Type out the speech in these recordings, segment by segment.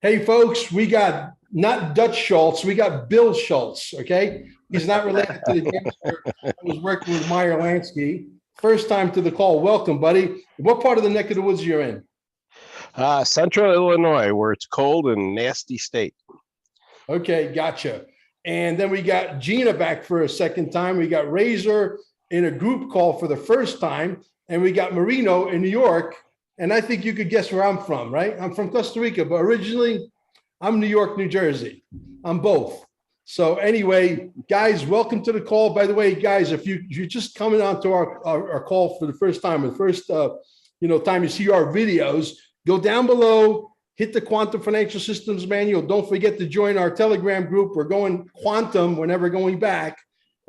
Hey, folks, we got not Dutch Schultz, we got Bill Schultz, okay? He's not related to the gangster I was working with Meyer Lansky. First time to the call. Welcome, buddy. What part of the neck of the woods you're in? Central Illinois, where it's cold and nasty state. Okay, gotcha. And then we got Gina back for a second time. We got Razor in a group call for the first time. And we got Marino in New York. And I think you could guess where I'm from, right? I'm from Costa Rica, but originally I'm New York, New Jersey. I'm both. So anyway, guys, welcome to the call. By the way, guys, if you're just coming onto our call for the first time, the first time you see our videos, go down below, hit the Quantum Financial Systems Manual. Don't forget to join our Telegram group. We're going quantum. We're never going back.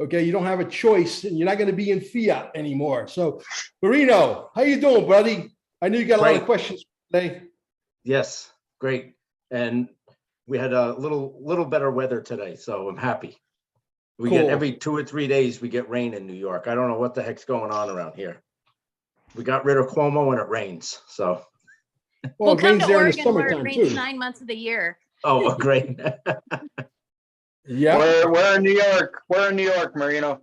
Okay, you don't have a choice, and you're not going to be in fiat anymore. So, Marino, how you doing, buddy? I know you got a lot of questions today. Yes, great. And we had a little better weather today, so I'm happy. We get every 2 or 3 days, we get rain in New York. I don't know what the heck's going on around here. We got rid of Cuomo and it rains, so. Well, We'll come to Oregon where it rains 9 months of the year. Oh, great. Yeah. We're in New York. We're in New York, Marino.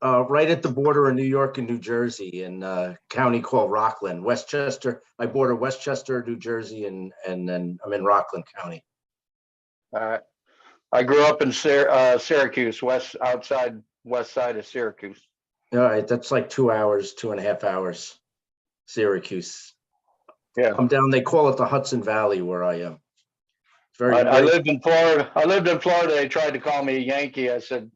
Right at the border of New York and New Jersey in a county called Rockland, Westchester. I border Westchester, New Jersey, and then I'm in Rockland County. I grew up in Syracuse, west side of Syracuse. All right, that's like 2 hours, 2.5 hours, Syracuse. Yeah, I'm down. They call it the Hudson Valley where I am. I lived in Florida. They tried to call me a Yankee. I said,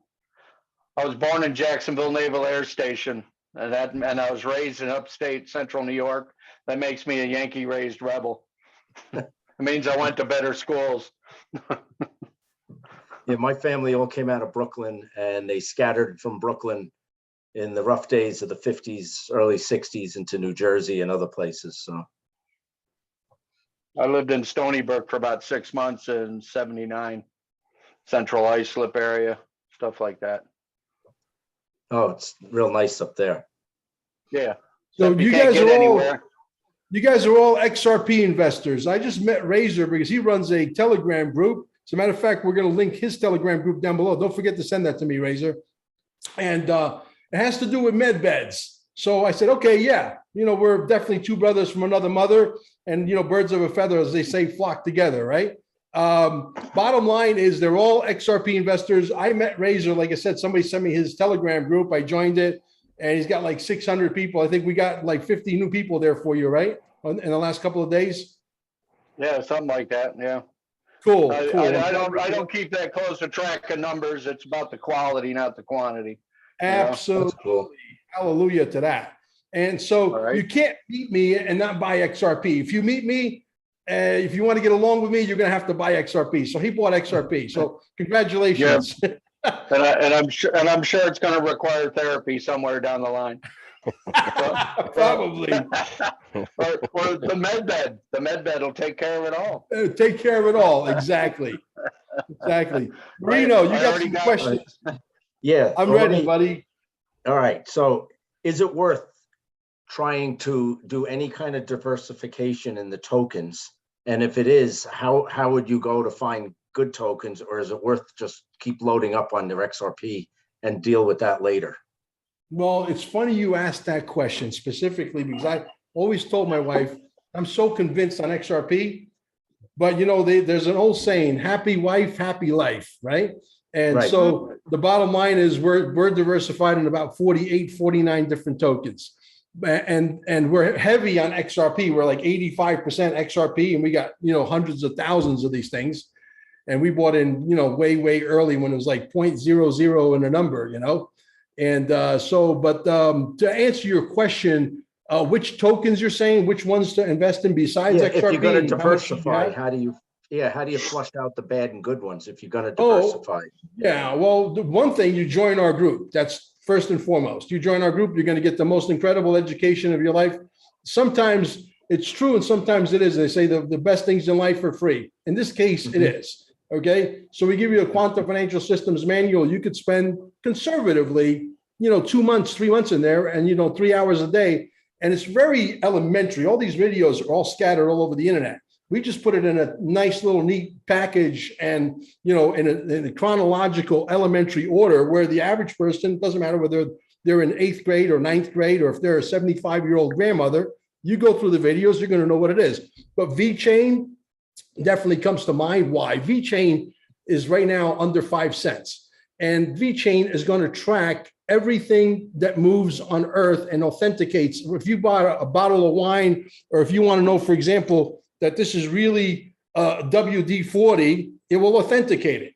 I was born in Jacksonville Naval Air Station, and I was raised in upstate Central New York. That makes me a Yankee-raised rebel. It means I went to better schools. Yeah, my family all came out of Brooklyn, and they scattered from Brooklyn in the rough days of the 50s, early 60s into New Jersey and other places. So I lived in Stony Brook for about 6 months in '79, Central Islip area, stuff like that. oh, it's real nice up there. Yeah. So you guys are all XRP investors. I just met Razor because he runs a Telegram group. As a matter of fact, we're going to link his Telegram group down below. Don't forget to send that to me, Razor. And it has to do with med beds. So I said, okay, yeah, we're definitely two brothers from another mother, and birds of a feather, as they say, flock together, right? Bottom line is they're all XRP investors. I met Razor, like I said, somebody sent me his Telegram group. I joined it, and he's got like 600 people. I think we got like 50 new people there for you, right? In the last couple of days. Yeah, something like that. Yeah. Cool. I cool. don't keep that close a track of numbers. It's about the quality, not the quantity. Absolutely. Cool. Hallelujah to that. And so you can't meet me and not buy XRP. If you meet me, if you want to get along with me, you're going to have to buy XRP. So he bought XRP. So congratulations. Yeah. and I'm sure it's going to require therapy somewhere down the line. Probably. or the med bed. The med bed will take care of it all. Take care of it all. Exactly. Marino, you got some questions. Yeah, I'm ready, buddy. All right. So is it worth trying to do any kind of diversification in the tokens? And if it is, how would you go to find good tokens, or is it worth just keep loading up on their XRP and deal with that later? Well, it's funny you asked that question specifically because I always told my wife, I'm so convinced on XRP, but there's an old saying, happy wife, happy life, right? And so the bottom line is we're diversified in about 48, 49 different tokens. And we're heavy on XRP. We're like 85% XRP, and we got, hundreds of thousands of these things. And we bought in, way early when it was like 0.00 in a number, And to answer your question, which tokens you're saying, which ones to invest in besides XRP? If you're going to diversify, how do you flush out the bad and good ones if you're going to diversify? Well, the one thing, you join our group. That's first and foremost. You join our group, you're going to get the most incredible education of your life. Sometimes it's true and sometimes it isn't. They say the best things in life are free. In this case, it is. Okay, so we give you a Quantum Financial Systems Manual. You could spend conservatively, 2 months, 3 months in there, and 3 hours a day. And it's very elementary. All these videos are all scattered all over the internet. We just put it in a nice little neat package and, you know, in a chronological elementary order where the average person, doesn't matter whether they're in 8th grade or 9th grade, or if they're a 75-year-old grandmother, you go through the videos, you're going to know what it is. But VeChain definitely comes to mind. Why? VeChain is right now under 5 cents. And VeChain is going to track everything that moves on Earth and authenticates. If you bought a bottle of wine, or if you want to know, for example, that this is really WD-40, it will authenticate it.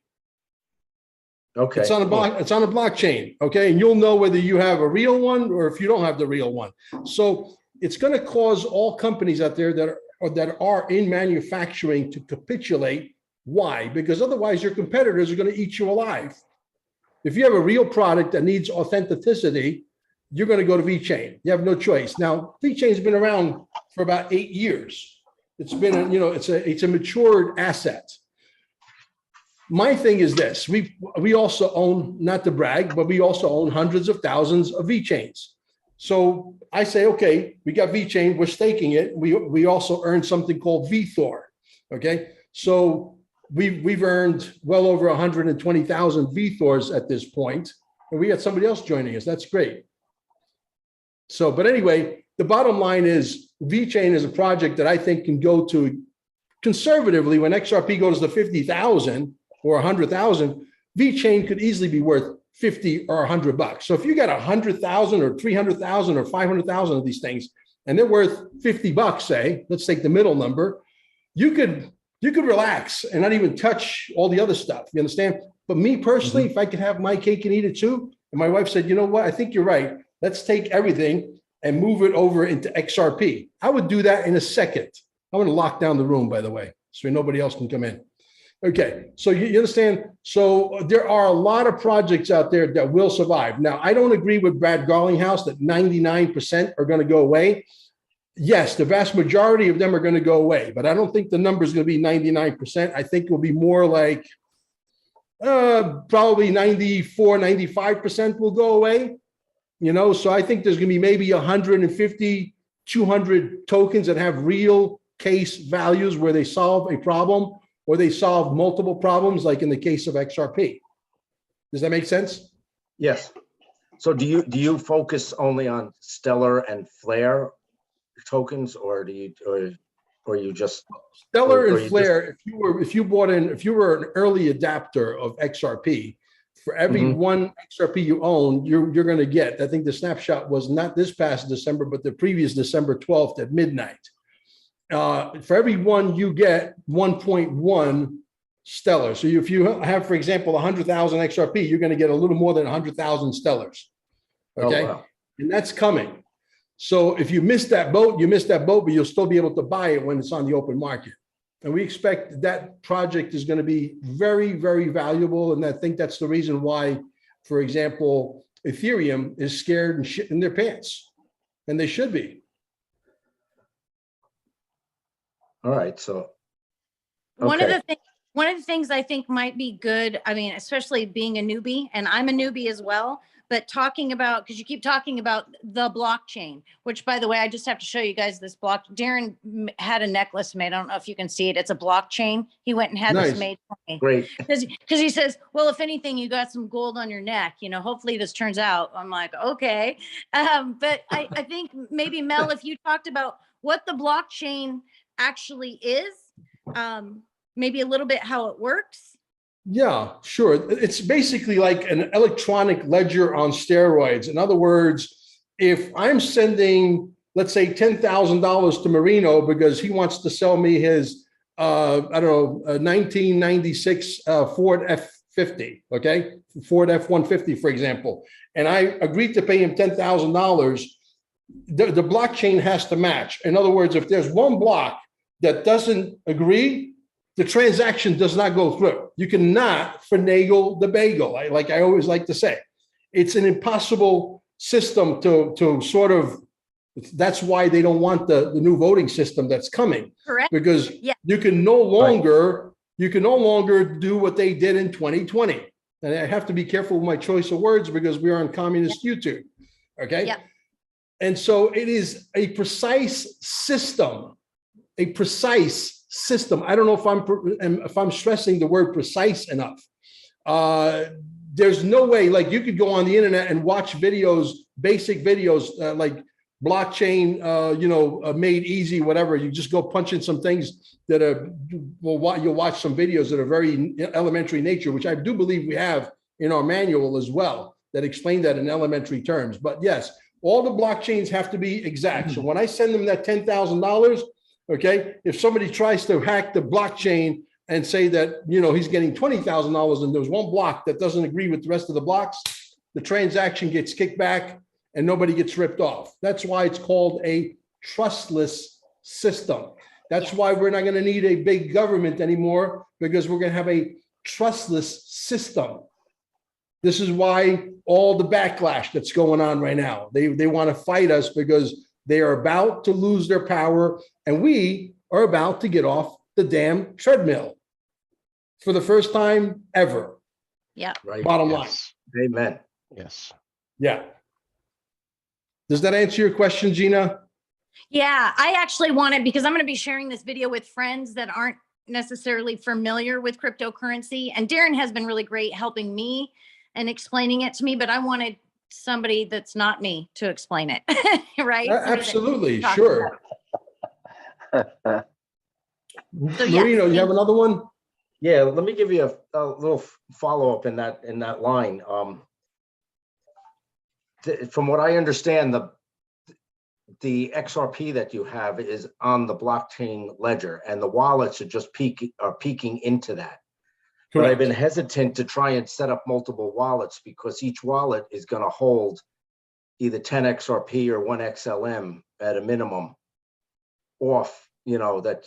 Okay. It's on a blockchain, okay? And you'll know whether you have a real one or if you don't have the real one. So it's going to cause all companies out there that are in manufacturing to capitulate. Why? Because otherwise your competitors are going to eat you alive. If you have a real product that needs authenticity, you're going to go to VeChain. You have no choice. Now, VeChain's been around for about 8 years. It's been, you know, it's a matured asset. My thing is this: we also own, not to brag, but we also own hundreds of thousands of VeChains. So I say, okay, we got VeChain, we're staking it. We also earned something called VeThor. Okay, so we've earned well over 120,000 VeThors at this point, and we got somebody else joining us. That's great. So, but anyway, the bottom line is VeChain is a project that I think can go to, conservatively, when XRP goes to 50,000 or 100,000, VeChain could easily be worth 50 or 100 bucks. So if you got 100,000 or 300,000 or 500,000 of these things, and they're worth 50 bucks, say, let's take the middle number, you could relax and not even touch all the other stuff. You understand? But me personally, if I could have my cake and eat it too, and my wife said, you know what, I think you're right. Let's take everything and move it over into XRP. I would do that in a second. I'm going to lock down the room, by the way, so nobody else can come in. Okay, so you understand? So there are a lot of projects out there that will survive. Now, I don't agree with Brad Garlinghouse that 99% are going to go away. Yes, the vast majority of them are going to go away, but I don't think the number is going to be 99%. I think it will be more like probably 94, 95% will go away. You know, so I think there's going to be maybe 150, 200 tokens that have real case values where they solve a problem or they solve multiple problems, like in the case of XRP. Does that make sense? Yes. So do you focus only on Stellar and Flare tokens, or do you just Stellar and Flare? If you were an early adapter of XRP, for every one XRP you own, you're going to get, I think the snapshot was not this past December, but the previous December 12th at midnight. For every one you get 1.1 Stellar. So if you have, for example, 100,000 XRP, you're going to get a little more than 100,000 Stellars. Okay. Oh, wow. And that's coming. So if you miss that boat, you miss that boat, but you'll still be able to buy it when it's on the open market. And we expect that project is going to be very, very valuable. And I think that's the reason why, for example, Ethereum is scared and shit in their pants. And they should be. All right. So one of the things I think might be good, I mean, especially being a newbie, and I'm a newbie as well, but talking about, because you keep talking about the blockchain, which, by the way, I just have to show you guys this block. Darren had a necklace made. I don't know if you can see it. It's a blockchain. He went and had this made for me. Great. Because he says, well, if anything, you got some gold on your neck, you know, hopefully this turns out. I'm like, okay. But I think maybe, Mel, if you talked about what the blockchain actually is, maybe a little bit how it works. Yeah, sure. It's basically like an electronic ledger on steroids. In other words, if I'm sending, let's say, $10,000 to Marino because he wants to sell me his, I don't know, 1996 Ford F-50, okay? Ford F-150, for example. And I agreed to pay him $10,000, the blockchain has to match. In other words, if there's one block that doesn't agree, the transaction does not go through. You cannot finagle the bagel, like I always like to say. It's an impossible system to sort of, that's why they don't want the new voting system that's coming. Correct. Because you can no longer do what they did in 2020. And I have to be careful with my choice of words because we are on communist YouTube, okay? Yeah. And so it is a precise system system. I don't know if I'm stressing the word precise enough. There's no way, like you could go on the internet and watch videos, basic videos, like blockchain, made easy, whatever. You just go punch in some things that you'll watch some videos that are very elementary nature, which I do believe we have in our manual as well, that explain that in elementary terms. But yes, all the blockchains have to be exact. So when I send them that $10,000, okay, if somebody tries to hack the blockchain and say that, he's getting $20,000 and there's one block that doesn't agree with the rest of the blocks, the transaction gets kicked back and nobody gets ripped off. That's why it's called a trustless system. That's why we're not going to need a big government anymore, because we're going to have a trustless system. This is why all the backlash that's going on right now, they want to fight us because they are about to lose their power and we are about to get off the damn treadmill for the first time ever. Yeah. Right. Bottom line. Amen. Yes. Yeah. Does that answer your question, Gina? Yeah, I actually wanted, because I'm going to be sharing this video with friends that aren't necessarily familiar with cryptocurrency. And Darren has been really great helping me and explaining it to me, but I wanted somebody that's not me to explain it, right? Absolutely, sure. Marino, you have another one? Yeah, let me give you a little follow-up in that line. From what I understand, the XRP that you have is on the blockchain ledger, and the wallets are just peeking into that. But I've been hesitant to try and set up multiple wallets because each wallet is going to hold either 10 XRP or 1 XLM at a minimum off, that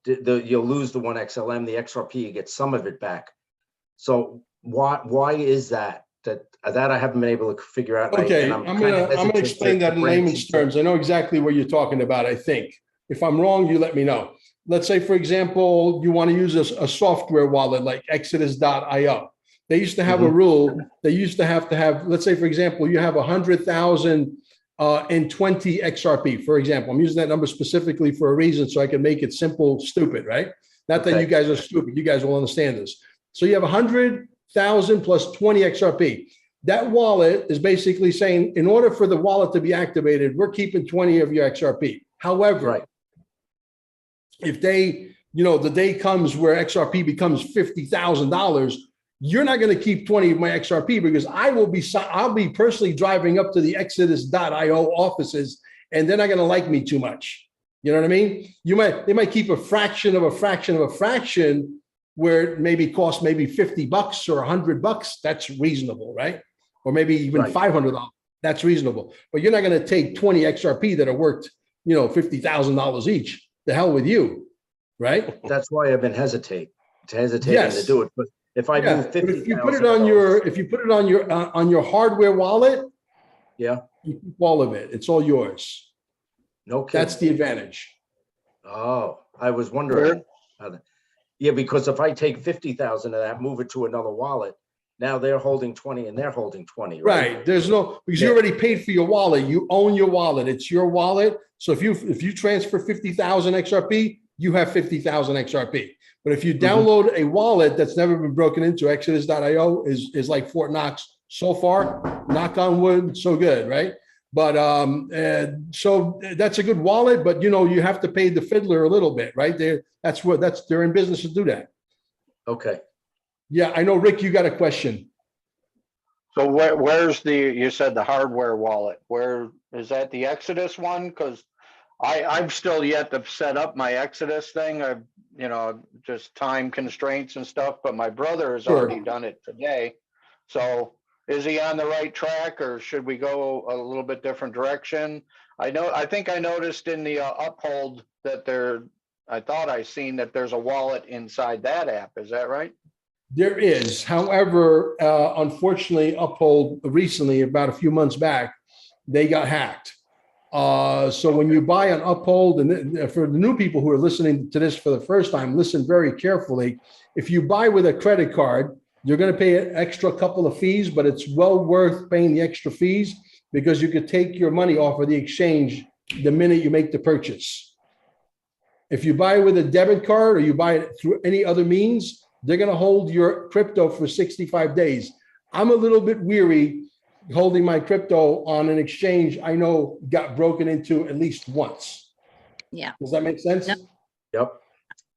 you'll lose the 1 XLM, the XRP, you get some of it back. So why is that? That I haven't been able to figure out. Okay, I'm gonna explain that in layman's terms. I know exactly what you're talking about, I think. If I'm wrong, you let me know. Let's say, for example, you want to use a software wallet like Exodus.io. They used to have a rule. They used to have, let's say, for example, you have 100,000 and 20 XRP, for example. I'm using that number specifically for a reason so I can make it simple, stupid, right? Not that you guys are stupid. You guys will understand this. So you have 100,000 plus 20 XRP. That wallet is basically saying, in order for the wallet to be activated, we're keeping 20 of your XRP. However, if the day comes where XRP becomes $50,000, you're not going to keep 20 of my XRP because I'll be personally driving up to the Exodus.io offices and they're not going to like me too much. You know what I mean? They might keep a fraction of a fraction of a fraction where it maybe costs maybe $50 or $100. That's reasonable, right? Or maybe even $500. That's reasonable. But you're not going to take 20 XRP that are worth, $50,000 each. The hell with you, right? That's why I've been hesitating to do it. But if I do 50, if you put it on your hardware wallet, you keep all of it. It's all yours. No kidding. That's the advantage. Oh, I was wondering. Yeah, because if I take 50,000 of that, move it to another wallet, now they're holding 20 and they're holding 20, right? Right. There's because you already paid for your wallet. You own your wallet. It's your wallet. So if you transfer 50,000 XRP, you have 50,000 XRP. But if you download a wallet that's never been broken into, Exodus.io is like Fort Knox so far. Knock on wood, so good, right? But so that's a good wallet, but you have to pay the fiddler a little bit, right? They're in business to do that. Okay. Yeah, I know, Rick, you got a question. So where's you said the hardware wallet? Where is that, the Exodus one? Because I'm still yet to set up my Exodus thing. I've, just time constraints and stuff, but my brother has already done it today. So is he on the right track or should we go a little bit different direction? I think I noticed in the Uphold that I thought I seen that there's a wallet inside that app. Is that right? There is. However, unfortunately, Uphold recently, about a few months back, they got hacked. So when you buy an Uphold, and for the new people who are listening to this for the first time, listen very carefully. If you buy with a credit card, you're going to pay an extra couple of fees, but it's well worth paying the extra fees because you could take your money off of the exchange the minute you make the purchase. If you buy with a debit card or you buy it through any other means, they're going to hold your crypto for 65 days. I'm a little bit weary holding my crypto on an exchange I know got broken into at least once. Yeah. Does that make sense? Yep. Yep.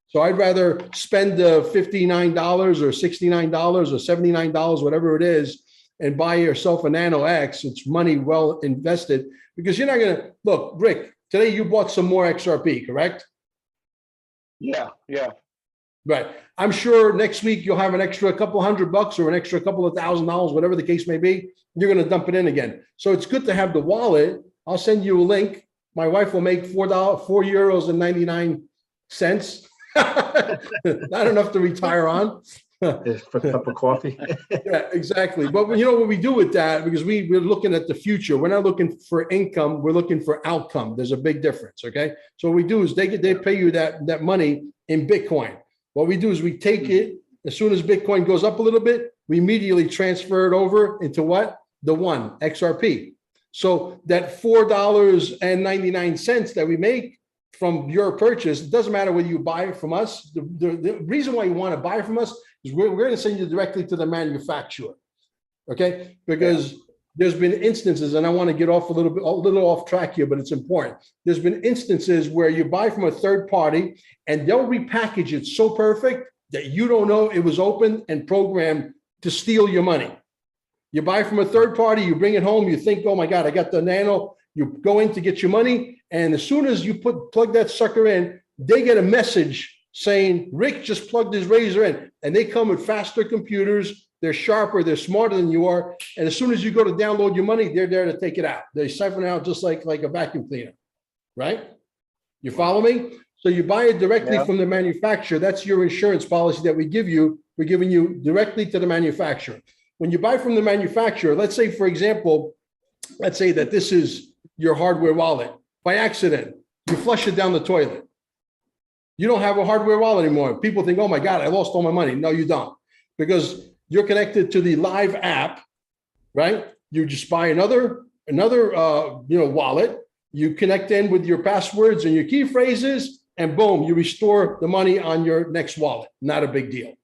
So I'd rather spend the $59 or $69 or $79, whatever it is, and buy yourself a Nano X. It's money well invested, because you're not going to look, Rick, today you bought some more XRP, correct? Yeah, yeah. Right. I'm sure next week you'll have an extra couple $100 or an extra couple of $1,000, whatever the case may be. You're going to dump it in again. So it's good to have the wallet. I'll send you a link. My wife will make €4.99. Not enough to retire on. For a cup of coffee. Yeah, exactly. But you know what we do with that, because we're looking at the future. We're not looking for income. We're looking for outcome. There's a big difference. Okay. So what we do is they pay you that money in Bitcoin. What we do is we take it as soon as Bitcoin goes up a little bit, we immediately transfer it over into what? The one XRP. So that $4.99 that we make from your purchase, it doesn't matter whether you buy it from us. The reason why you want to buy from us is we're going to send you directly to the manufacturer. Okay. Because there's been instances, and I want to get off a little off track here, but it's important. There's been instances where you buy from a third party and they'll repackage it so perfect that you don't know it was open and programmed to steal your money. You buy from a third party, you bring it home, you think, oh my God, I got the Nano. You go in to get your money, and as soon as you plug that sucker in, they get a message saying, Rick just plugged his razor in, and they come with faster computers. They're sharper, they're smarter than you are. And as soon as you go to download your money, they're there to take it out. They siphon it out just like a vacuum cleaner, right? You follow me? So you buy it directly from the manufacturer. That's your insurance policy that we give you. We're giving you directly to the manufacturer. When you buy from the manufacturer, let's say, for example, let's say that this is your hardware wallet. By accident, you flush it down the toilet. You don't have a hardware wallet anymore. People think, oh my God, I lost all my money. No, you don't, because you're connected to the Live app, right? You just buy another wallet. You connect in with your passwords and your key phrases, and boom, you restore the money on your next wallet. Not a big deal.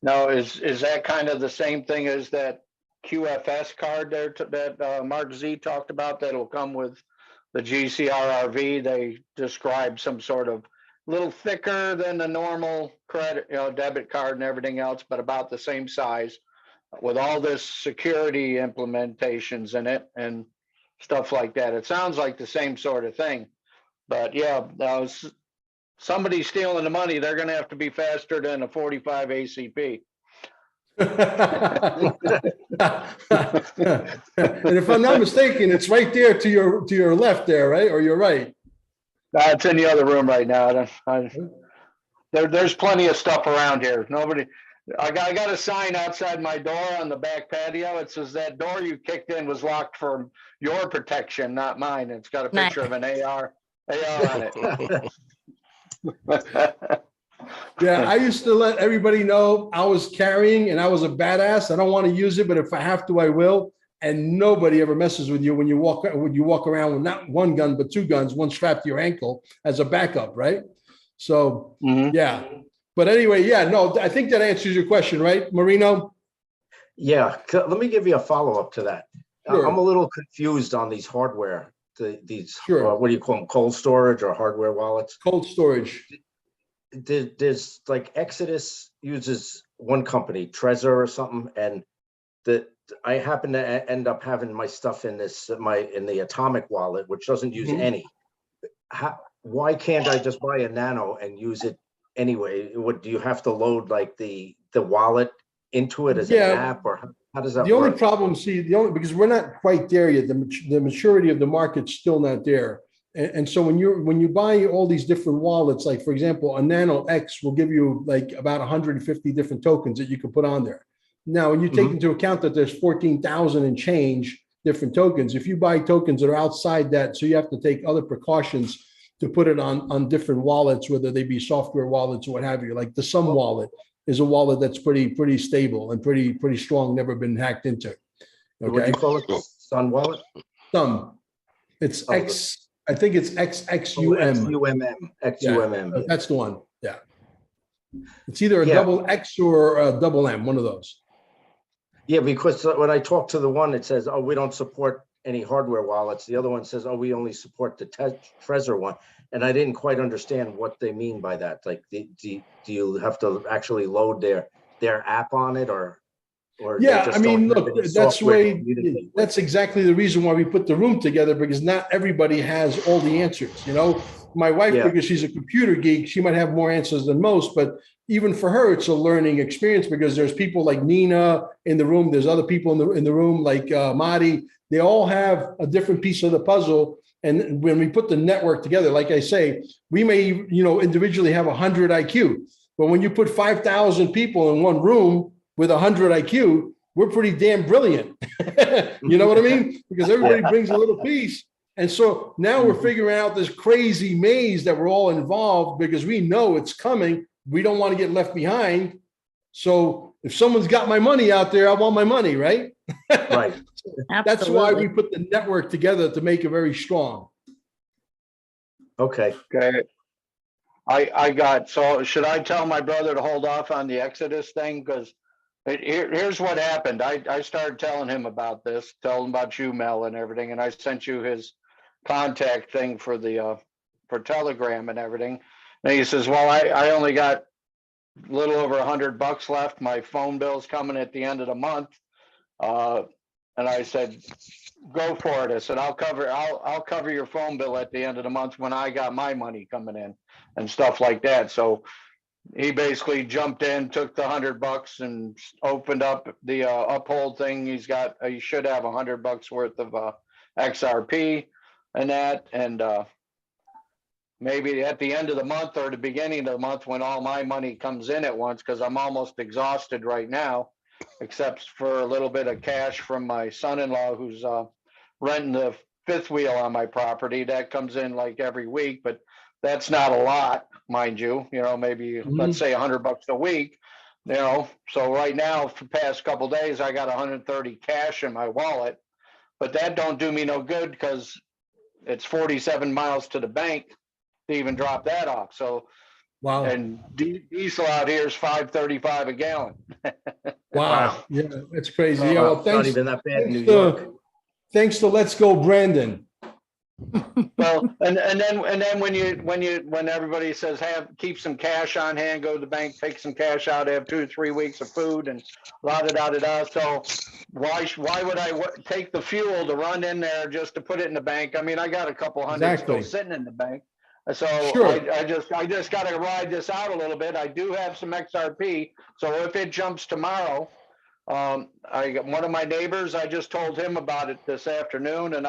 Now, is that kind of the same thing as that QFS card there that Mark Z talked about that'll come with the GCRRV? They describe some sort of little thicker than the normal credit, debit card and everything else, but about the same size, with all this security implementations in it and stuff like that. It sounds like the same sort of thing, but yeah, somebody stealing the money, they're going to have to be faster than a 45 ACP. And if I'm not mistaken, it's right there to your left there, right? Or your right? It's in the other room right now. There's plenty of stuff around here. I got a sign outside my door on the back patio. It says that door you kicked in was locked for your protection, not mine. It's got a picture of an AR on it. Yeah, I used to let everybody know I was carrying and I was a badass. I don't want to use it, but if I have to, I will. And nobody ever messes with you when you walk around with not one gun, but two guns, one strapped to your ankle as a backup, right? So, yeah. But anyway, yeah, no, I think that answers your question, right, Marino? Yeah, let me give you a follow-up to that. Sure. I'm a little confused on these hardware, these, Sure. what do you call them, cold storage or hardware wallets? Cold storage. There's like Exodus uses one company, Trezor or something, and I happen to end up having my stuff in the Atomic wallet, which doesn't use any. Why can't I just buy a Nano and use it anyway? Do you have to load like the wallet into it as an app, or how does that work? The only problem, because we're not quite there yet. The maturity of the market's still not there. And so when you buy all these different wallets, like for example, a Nano X will give you like about 150 different tokens that you can put on there. Now, when you take into account that there's 14,000 and change different tokens, if you buy tokens that are outside that, so you have to take other precautions to put it on different wallets, whether they be software wallets or what have you. Like the Sum wallet is a wallet that's pretty stable and pretty strong, never been hacked into. Okay. What do you call it? Sun wallet? Sum. It's I think it's XXUM. XUMM. That's the one. Yeah. It's either a Yeah. double X or a double M, one of those. Yeah, because when I talk to the one, it says, oh, we don't support any hardware wallets. The other one says, oh, we only support the Trezor one. And I didn't quite understand what they mean by that. Like, do you have to actually load their app on it, or they Yeah, just I mean, don't have look, any that's software to way, communicate with? that's exactly the reason why we put the room together, because not everybody has all the answers, you know? My wife, Yeah. because she's a computer geek, she might have more answers than most, but even for her, it's a learning experience because there's people like Nina in the room, there's other people in the room like Madi. They all have a different piece of the puzzle. And when we put the network together, like I say, we may, individually have 100 IQ, but when you put 5,000 people in one room with 100 IQ, we're pretty damn brilliant. You know what I mean? Because everybody brings a little piece. And so now we're figuring out this crazy maze that we're all involved because we know it's coming. We don't want to get left behind. So if someone's got my money out there, I want my money, right? Right. That's why we put the network together to make it very strong. Okay. Okay. So should I tell my brother to hold off on the Exodus thing? Because here's what happened. I started telling him about this, telling him about you, Mel, and everything. And I sent you his contact thing for for Telegram and everything. And he says, well, I only got a little over $100 left. My phone bill's coming at the end of the month. And I said, go for it. I said, I'll cover your phone bill at the end of the month when I got my money coming in and stuff like that. So he basically jumped in, took the $100 and opened up the Uphold thing. He should have $100 worth of XRP and that. And maybe at the end of the month or the beginning of the month when all my money comes in at once, because I'm almost exhausted right now, except for a little bit of cash from my son-in-law who's renting the fifth wheel on my property. That comes in like every week, but that's not a lot, mind you, maybe let's say $100 a week, so right now for the past couple of days, I got 130 cash in my wallet, but that don't do me no good because it's 47 miles to the bank to even drop that off. So, wow. And diesel out here is $5.35 a gallon. Wow. Yeah, it's crazy. Yeah, well, It's not thanks. even that bad in New York. Thanks to Let's Go Brandon. Well, and then when everybody says keep some cash on hand, go to the bank, take some cash out, have 2 or 3 weeks of food, and la da da da da. So why would I take the fuel to run in there just to put it in the bank? I mean, I got a couple hundred still sitting in the bank. So Sure. I just got to ride this out a little bit. I do have some XRP, so if it jumps tomorrow, I got one of my neighbors. I just told him about it this afternoon, and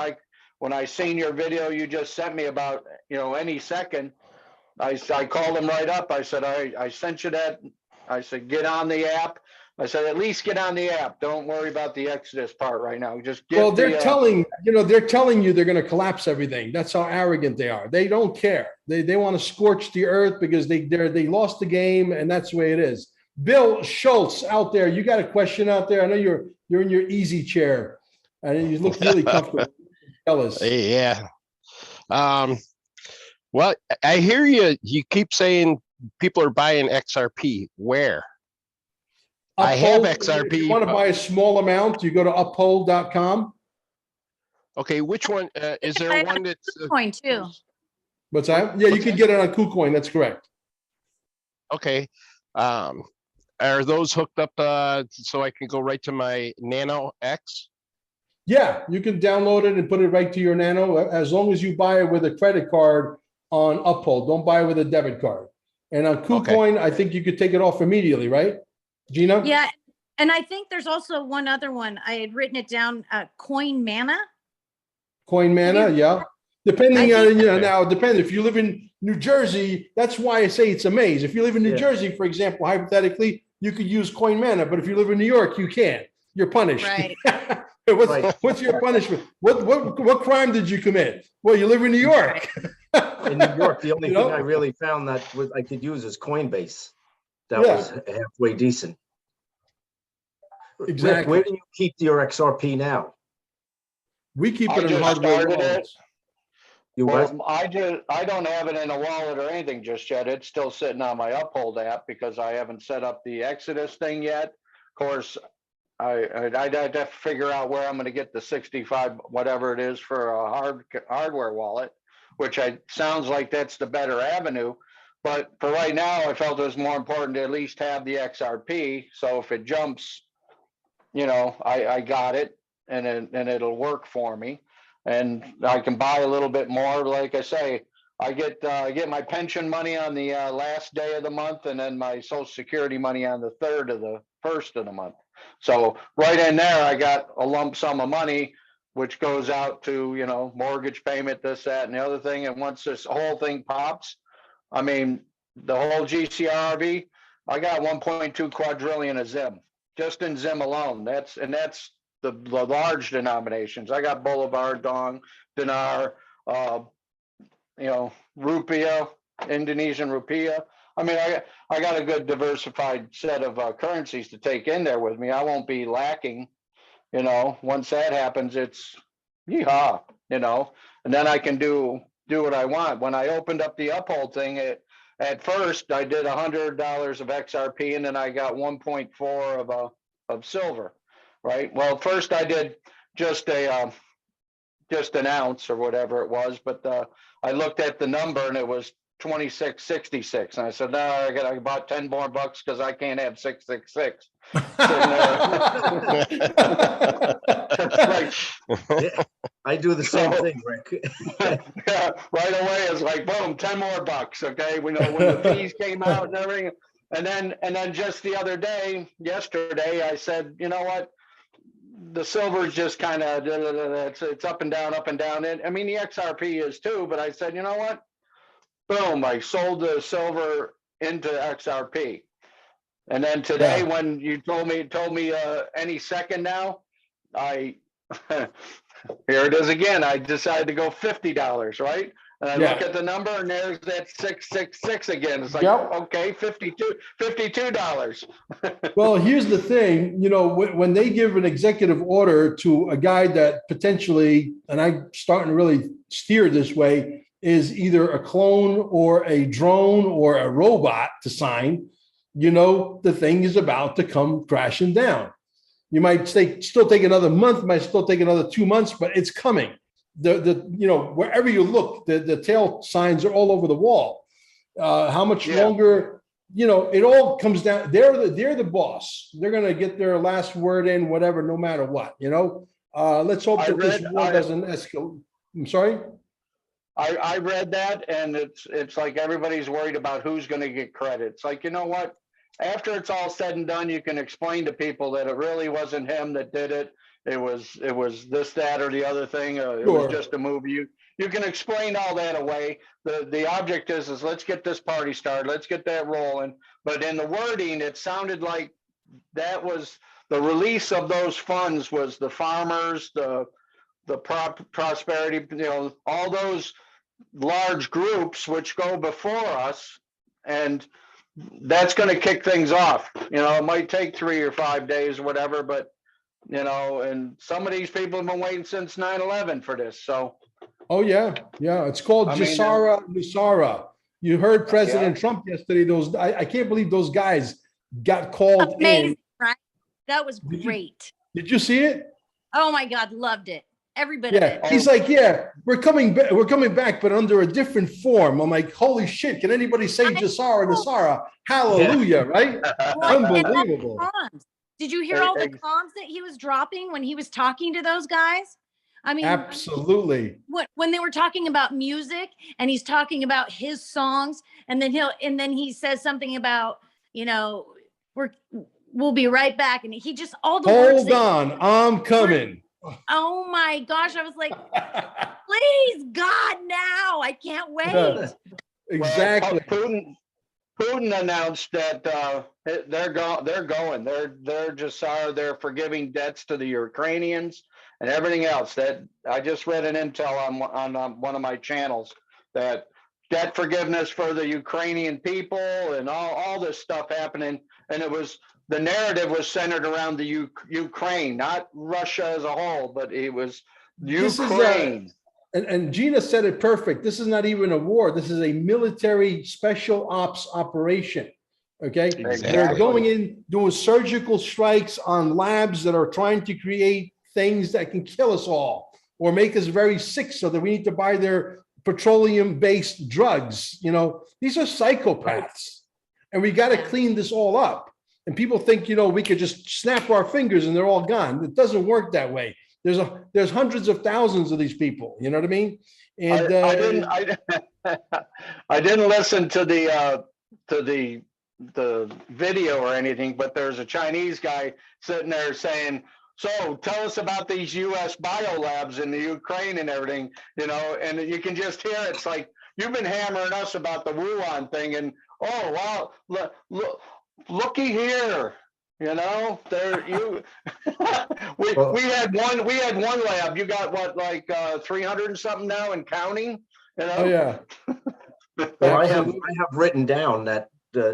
when I seen your video you just sent me about any second, I called him right up. I said I sent you that. I said get on the app. I said at least get on the app. Don't worry about the Exodus part right now. Just get. Well, they're telling you they're going to collapse everything. That's how arrogant they are. They don't care. They want to scorch the earth because they lost the game, and that's the way it is. Bill Schultz out there, you got a question out there? I know you're in your easy chair, and you look really comfortable. Tell us. Yeah. Well, I hear you. You keep saying people are buying XRP. Where? I have XRP. If you want to buy a small amount, you go to uphold.com. Okay, which one? Is there one that's Coin too. What's that? Yeah, you can get it on KuCoin. That's correct. Okay. Are those hooked up so I can go right to my Nano X? Yeah, you can download it and put it right to your Nano as long as you buy it with a credit card on Uphold. Don't buy it with a debit card. And on KuCoin, I think you could take it off immediately, right, Gina? Yeah, and I think there's also one other one. I had written it down. Coin Mana. Coin Mana, yeah. Depending on now, depends. If you live in New Jersey, that's why I say it's a maze. If you live in New Jersey, for example, hypothetically, you could use Coin Mana, but if you live in New York, you can't. You're punished. Right. What's your punishment? What crime did you commit? Well, you live in New York. In New York, the only thing I really found that I could use is Coinbase. That was halfway decent. Exactly. Rick, where do you keep your XRP now? We keep it in hardware wallets. You what? Well, I don't have it in a wallet or anything just yet. It's still sitting on my Uphold app because I haven't set up the Exodus thing yet. Of course, I'd have to figure out where I'm going to get the 65, whatever it is, for a hardware wallet, which sounds like that's the better avenue. But for right now, I felt it was more important to at least have the XRP. So if it jumps, I got it, and it'll work for me, and I can buy a little bit more. Like I say, I get my pension money on the last day of the month, and then my Social Security money on the third of the first of the month. So right in there, I got a lump sum of money, which goes out to, mortgage payment, this, that, and the other thing. And once this whole thing pops, I mean, the whole GCRV, I got 1.2 quadrillion of ZIM, just in ZIM alone. That's the large denominations. I got Bolivar, Dong, Dinar, Rupiah, Indonesian Rupiah. I mean, I got a good diversified set of currencies to take in there with me. I won't be lacking, once that happens, it's yeehaw, and then I can do what I want. When I opened up the Uphold thing, at first I did $100 of XRP, and then I got 1.4 of silver, right? Well, first I did just an ounce or whatever it was, but I looked at the number and it was 2666, and I said, no, I bought 10 more bucks because I can't have 666 sitting there. Yeah, I do the same thing, Rick. Yeah, right away it's like, boom, 10 more bucks. Okay, we know when the fees came out and everything, and then just the other day, yesterday, I said, you know what, the silver is just kind of it's up and down, up and down. And I mean, the XRP is too, but I said, you know what, boom, I sold the silver into XRP. And then today, when you told me any second now, here it is again. I decided to go $50, right? And I look at the number, and there's that 666 again. It's like, okay, $52. Well, here's the thing, when they give an executive order to a guy that potentially, and I'm starting to really steer this way, is either a clone or a drone or a robot to sign, the thing is about to come crashing down. You might still take another month, might still take another 2 months, but it's coming. Wherever you look, the tail signs are all over the wall. How much longer? It all comes down. They're the boss. They're going to get their last word in, whatever, no matter what. Let's hope that this war doesn't escalate. I'm sorry. I read that, and it's like everybody's worried about who's going to get credit. It's like, you know what? After it's all said and done, you can explain to people that it really wasn't him that did it. It was this, that, or the other thing. It was just a movie. You can explain all that away. The object is let's get this party started. Let's get that rolling. But in the wording, it sounded like that was the release of those funds was the farmers, the prosperity, all those large groups which go before us, and that's going to kick things off. It might take 3 or 5 days or whatever, but and some of these people have been waiting since 9/11 for this. So it's called Gesara, Nesara. You heard President Trump yesterday. I can't believe those guys got called in. Right? That was great. Did you see it? Oh my God, loved it. Every bit of it. He's like, we're coming back, but under a different form. I'm like, holy shit! Can anybody say Gesara, Nesara? Hallelujah! Right? Unbelievable. Did you hear all the comms that he was dropping when he was talking to those guys? I mean, absolutely. When they were talking about music, and he's talking about his songs, and then he says something about, we'll be right back, and he just all the words. Hold on, I'm coming. Oh my gosh! I was like, please, God, now I can't wait. Exactly. Well, Putin announced that they're going. They're Gesara. They're forgiving debts to the Ukrainians and everything else. That I just read an intel on one of my channels that debt forgiveness for the Ukrainian people and all this stuff happening. And the narrative was centered around the Ukraine, not Russia as a whole, but it was Ukraine. And Gina said it perfect. This is not even a war. This is a military special ops operation. Okay. They're Exactly. going in, doing surgical strikes on labs that are trying to create things that can kill us all or make us very sick so that we need to buy their petroleum-based drugs. You know, these are psychopaths. And we got to clean this all up. And people think, you know, we could just snap our fingers and they're all gone. It doesn't work that way. There's hundreds of thousands of these people. You know what I mean? And I didn't listen to the video or anything, but there's a Chinese guy sitting there saying, so tell us about these US biolabs in the Ukraine and everything, you know, and you can just hear it. It's like, you've been hammering us about the Wuhan thing and, oh, wow, looky here, you know, there you, we had one lab. You got what, like 300 and something now and counting, you know? oh yeah. Well, I have written down that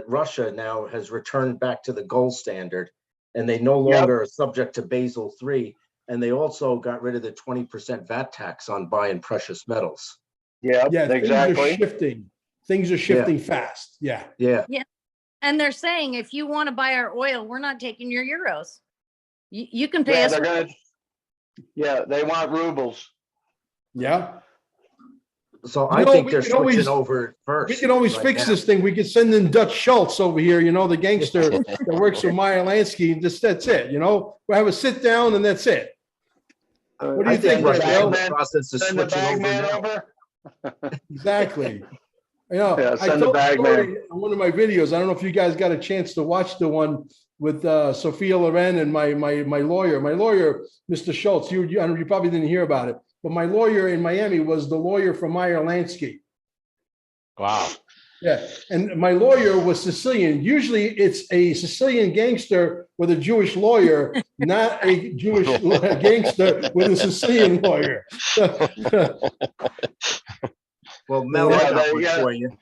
Russia now has returned back to the gold standard, and they no longer are subject to Basel III, and they also got rid of the 20% VAT tax on buying precious metals. Yeah, exactly. Things are shifting fast. Yeah. Yeah. And they're saying, if you want to buy our oil, we're not taking your euros. You can pay us. They want rubles. Yeah. So I think they're switching over first. We can always fix this thing. We could send in Dutch Schultz over here, you know, the gangster that works for Meyer Lansky, and just that's it, you know. We'll have a sit down and that's it. What do you think, Bill? Send the bagman over. Exactly. You know, Yeah, I send told the bagman. on one of my videos. I don't know if you guys got a chance to watch the one with Sophia Loren and my lawyer. My lawyer, Mr. Schultz. You probably didn't hear about it, but my lawyer in Miami was the lawyer for Meyer Lansky. Wow. Yeah, and my lawyer was Sicilian. Usually, it's a Sicilian gangster with a Jewish lawyer, not a Jewish gangster with a Sicilian lawyer. Well, Mel, I got one for you.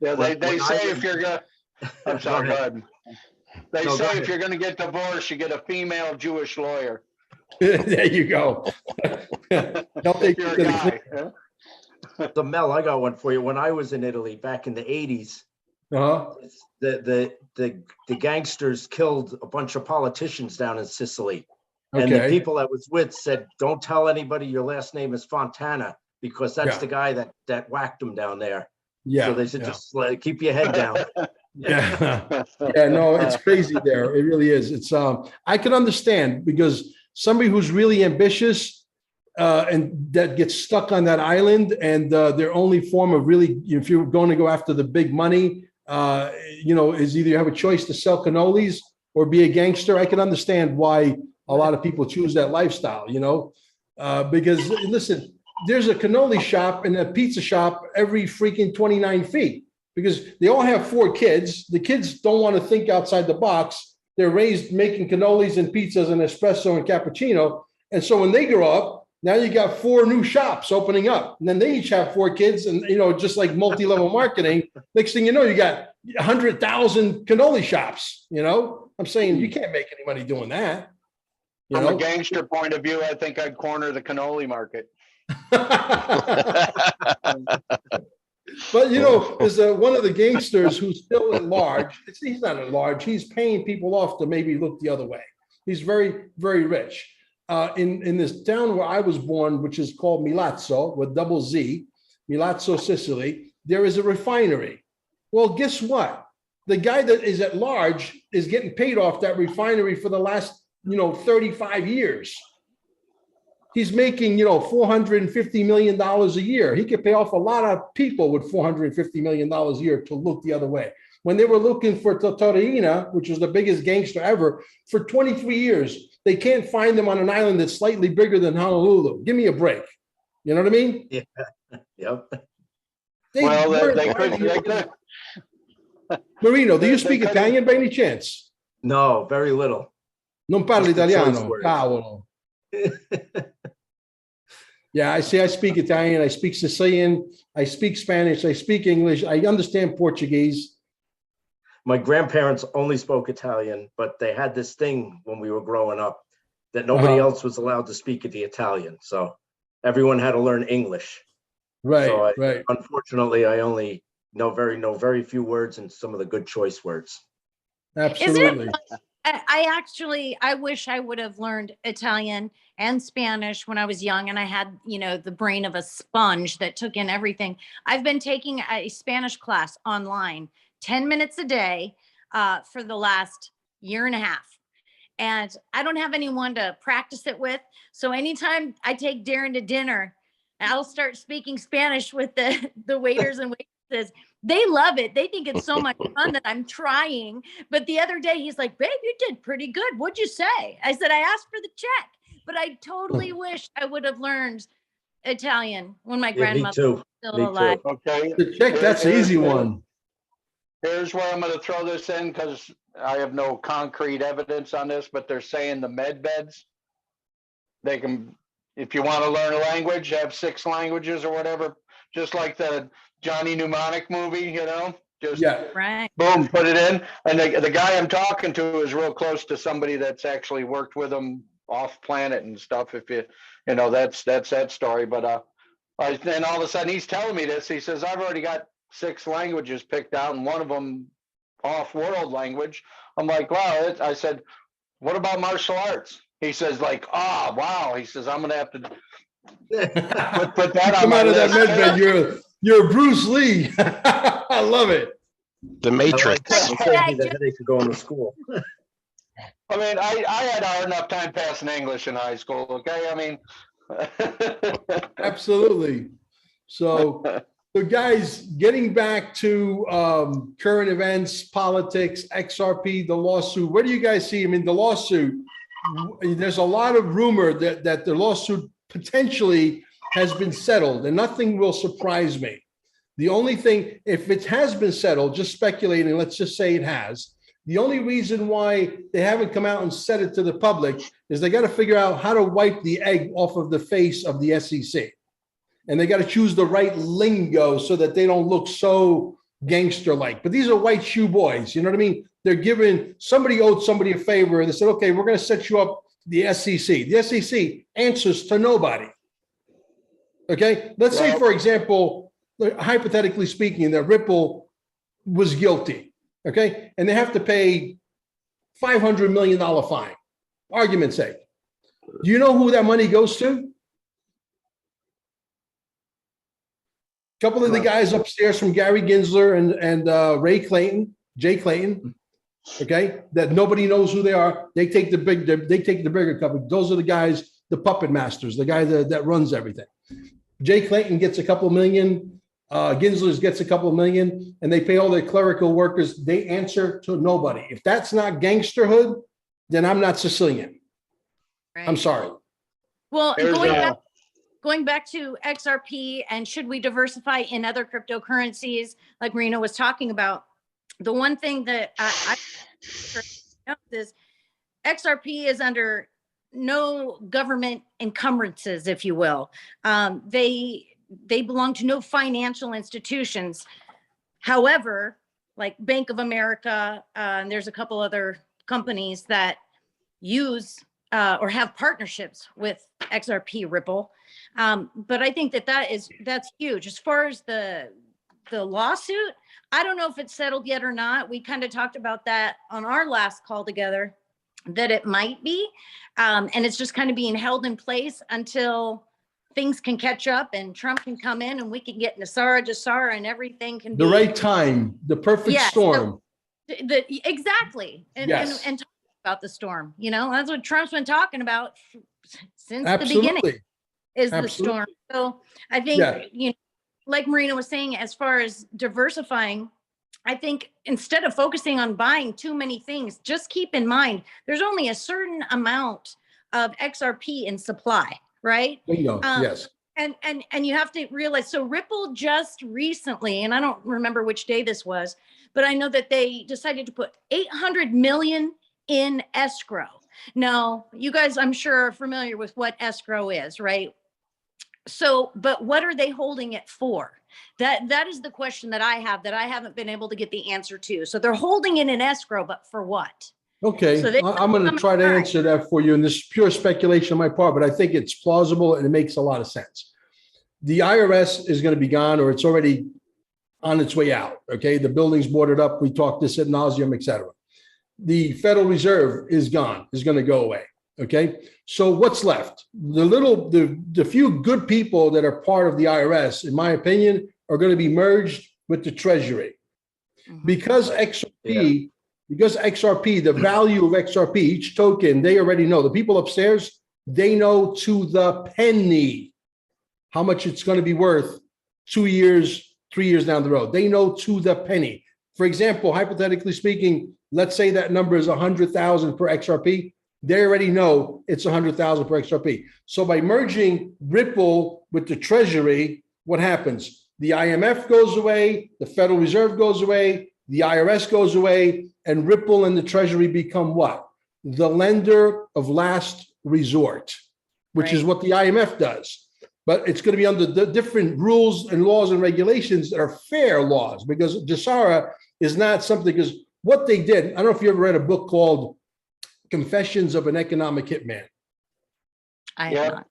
Yeah, they say if you're gonna, I'm sorry, go ahead. They say if you're gonna get divorced, you get a female Jewish lawyer. There you go. They'll take You're you a to guy. the So Mel, I got one for you. When I was in Italy back in the 80s, the gangsters killed a bunch of politicians down in Sicily. And the people I was with said, don't tell anybody your last name is Fontana, because that's the guy that whacked them down there. Yeah. So they said, just keep your head down. Yeah. Yeah, no, it's crazy there. It really is. It's I can understand, because somebody who's really ambitious and that gets stuck on that island, and their only form of really, if you're going to go after the big money, you know, is either you have a choice to sell cannolis or be a gangster. I can understand why a lot of people choose that lifestyle, you know, because listen, there's a cannoli shop and a pizza shop every freaking 29 feet, because they all have 4 kids. The kids don't want to think outside the box. They're raised making cannolis and pizzas and espresso and cappuccino. And so when they grow up, now you got 4 new shops opening up, and then they each have 4 kids, and, you know, just like multi-level marketing, next thing you know, you got 100,000 cannoli shops, you know. I'm saying you can't make any money doing that. From a gangster point of view, I think I'd corner the cannoli market. But, you know, there's one of the gangsters who's still at large. He's not at large. He's paying people off to maybe look the other way. He's very, very rich. In this town where I was born, which is called Milazzo with double Z, Milazzo, Sicily, there is a refinery. Well, guess what? The guy that is at large is getting paid off that refinery for the last, you know, 35 years. He's making, you know, $450 million a year. He could pay off a lot of people with $450 million a year to look the other way. When they were looking for Tortorina, which was the biggest gangster ever, for 23 years, they can't find them on an island that's slightly bigger than Honolulu. Give me a break. You know what I mean? Yeah. Yep. They could. Marino, do you speak Italian by any chance? No, very little. Non parli italiano, cavolo. Yeah, I speak Italian, I speak Sicilian, I speak Spanish, I speak English, I understand Portuguese. My grandparents only spoke Italian, but they had this thing when we were growing up that nobody else was allowed to speak the Italian. So everyone had to learn English. Right, right. Unfortunately, I only know very few words and some of the good choice words. Absolutely. I wish I would have learned Italian and Spanish when I was young, and I had, the brain of a sponge that took in everything. I've been taking a Spanish class online, 10 minutes a day, for the last year and a half. And I don't have anyone to practice it with. So anytime I take Darren to dinner, I'll start speaking Spanish with the waiters and waitresses. They love it. They think it's so much fun that I'm trying. But the other day he's like, babe, you did pretty good. What'd you say? I said, I asked for the check. But I totally wish I would have learned Italian when my grandmother was still alive. Okay. The check, that's the easy one. Here's where I'm going to throw this in because I have no concrete evidence on this, but they're saying the med beds, they can, if you want to learn a language, have 6 languages or whatever, just like the Johnny Mnemonic movie, just Right. boom, put it in. And the guy I'm talking to is real close to somebody that's actually worked with him off planet and stuff. If that's that story. But then all of a sudden he's telling me this. He says, I've already got 6 languages picked out, and one of them off-world language. I'm like, wow. I said, what about martial arts? He says, like, oh, wow. He says, I'm gonna have to put that on. Come my out of that list. med bed, you're Bruce Lee. I love it. The Matrix. It saves me the headache of going to school. I mean, I had a hard enough time passing English in high school. Okay, I mean, Absolutely. So guys, getting back to current events, politics, XRP, the lawsuit, where do you guys see? I mean, the lawsuit, there's a lot of rumor that the lawsuit potentially has been settled, and nothing will surprise me. The only thing, if it has been settled, just speculating, let's just say it has, the only reason why they haven't come out and said it to the public is they got to figure out how to wipe the egg off of the face of the SEC. And they got to choose the right lingo so that they don't look so gangster-like. But these are white shoe boys, you know what I mean? They're giving, somebody owed somebody a favor, and they said, okay, we're going to set you up the SEC. The SEC answers to nobody. Okay? Let's say, for example, hypothetically speaking, that Ripple was guilty, okay? And they have to pay $500 million fine, argument's sake. Do you know who that money goes to? A couple of the guys upstairs from Gary Gensler and Ray Clayton, Jay Clayton, okay, that nobody knows who they are. They take the bigger company. Those are the guys, the puppet masters, the guy that runs everything. Jay Clayton gets a couple million, Gensler's gets a couple million, and they pay all their clerical workers. They answer to nobody. If that's not gangsterhood, then I'm not Sicilian. Right. I'm sorry. Well, going back to XRP and should we diversify in other cryptocurrencies, like Marina was talking about, the one thing that I know is XRP is under no government encumbrances, if you will. They belong to no financial institutions. However, like Bank of America, and there's a couple other companies that use or have partnerships with XRP Ripple. But I think that's huge. As far as the lawsuit, I don't know if it's settled yet or not. We kind of talked about that on our last call together, that it might be. And it's just kind of being held in place until things can catch up and Trump can come in and we can get Nesara, Gesara, and everything can be the right time, the perfect storm. Exactly. And talk about the storm, that's what Trump's been talking about since the beginning is the storm. So I think, like Marina was saying, as far as diversifying, I think instead of focusing on buying too many things, just keep in mind, there's only a certain amount of XRP in supply, right? Bingo. Yes. And you have to realize, so Ripple just recently, and I don't remember which day this was, but I know that they decided to put 800 million in escrow. Now, you guys, I'm sure, are familiar with what escrow is, right? So, but what are they holding it for? That is the question that I have that I haven't been able to get the answer to. So they're holding it in escrow, but for what? Okay, So they- I'm going to try to answer that for you, and this is pure speculation on my part, but I think it's plausible and it makes a lot of sense. The IRS is going to be gone, or it's already on its way out. Okay, the building's boarded up. We talked this ad nauseum, et cetera. The Federal Reserve is gone, is going to go away. Okay, so what's left? The few good people that are part of the IRS, in my opinion, are going to be merged with the Treasury. Because XRP, the value of XRP, each token, they already know. The people upstairs, they know to the penny how much it's going to be worth 2 years, 3 years down the road. They know to the penny. For example, hypothetically speaking, let's say that number is 100,000 per XRP. They already know it's 100,000 per XRP. So by merging Ripple with the Treasury, what happens? The IMF goes away, the Federal Reserve goes away, the IRS goes away, and Ripple and the Treasury become what? The lender of last resort, which is what the IMF does. But it's going to be under the different rules and laws and regulations that are fair laws, because Gesara is not something, because what they did, I don't know if you ever read a book called Confessions of an Economic Hitman. I have not.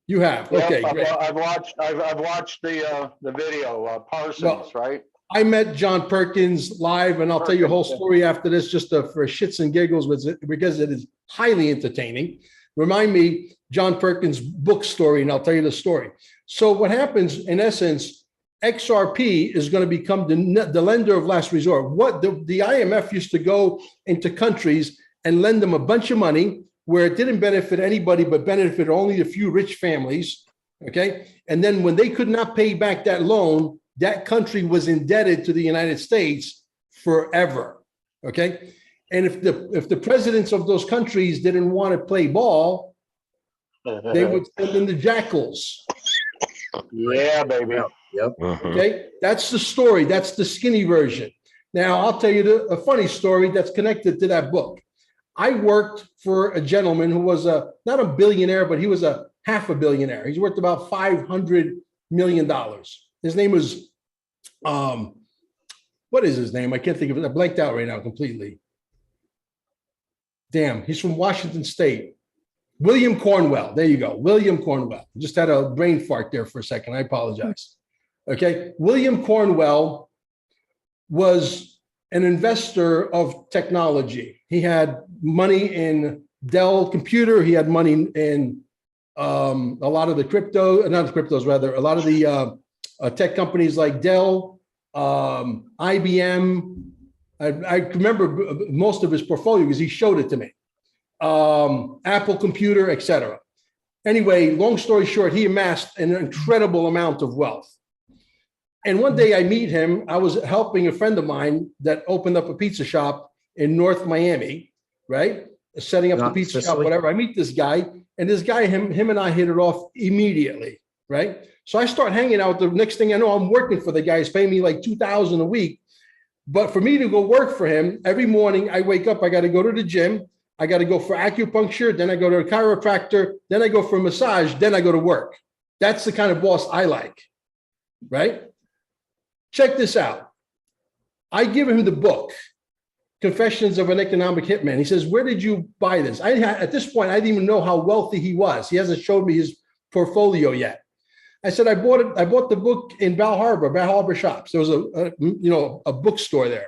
You have? Okay, Yep, great. I've watched the video, Parsons, right? I met John Perkins live, and I'll tell you a whole story after this, just for shits and giggles, because it is highly entertaining. Remind me, John Perkins' book story, and I'll tell you the story. So what happens, in essence, XRP is going to become the lender of last resort. What the IMF used to go into countries and lend them a bunch of money where it didn't benefit anybody, but benefited only a few rich families, okay? And then when they could not pay back that loan, that country was indebted to the United States forever, okay? And if the presidents of those countries didn't want to play ball, they would send in the jackals. Yeah, baby. Yep. Okay, that's the story. That's the skinny version. Now, I'll tell you a funny story that's connected to that book. I worked for a gentleman who was not a billionaire, but he was a half a billionaire. He's worth about $500 million. His name was, what is his name? I can't think of it. I blanked out right now completely. Damn, he's from Washington State. William Cornwell. There you go. William Cornwell. Just had a brain fart there for a second. I apologize. Okay. William Cornwell was an investor of technology. He had money in Dell Computer. He had money in a lot of the a lot of the tech companies like Dell, IBM. I remember most of his portfolio because he showed it to me. Apple Computer, etc. Anyway, long story short, he amassed an incredible amount of wealth. And one day I meet him. I was helping a friend of mine that opened up a pizza shop in North Miami, right? Setting up the pizza shop, whatever. I meet this guy, and this guy, him and I hit it off immediately, right? So I start hanging out. The next thing I know, I'm working for the guy. He's paying me like $2,000 a week. But for me to go work for him, every morning I wake up, I got to go to the gym. I got to go for acupuncture. Then I go to a chiropractor. Then I go for a massage. Then I go to work. That's the kind of boss I like, right? Check this out. I give him the book, Confessions of an Economic Hitman. He says, where did you buy this? At this point, I didn't even know how wealthy he was. He hasn't showed me his portfolio yet. I said, I bought the book in Bal Harbor Shops. There was a bookstore there.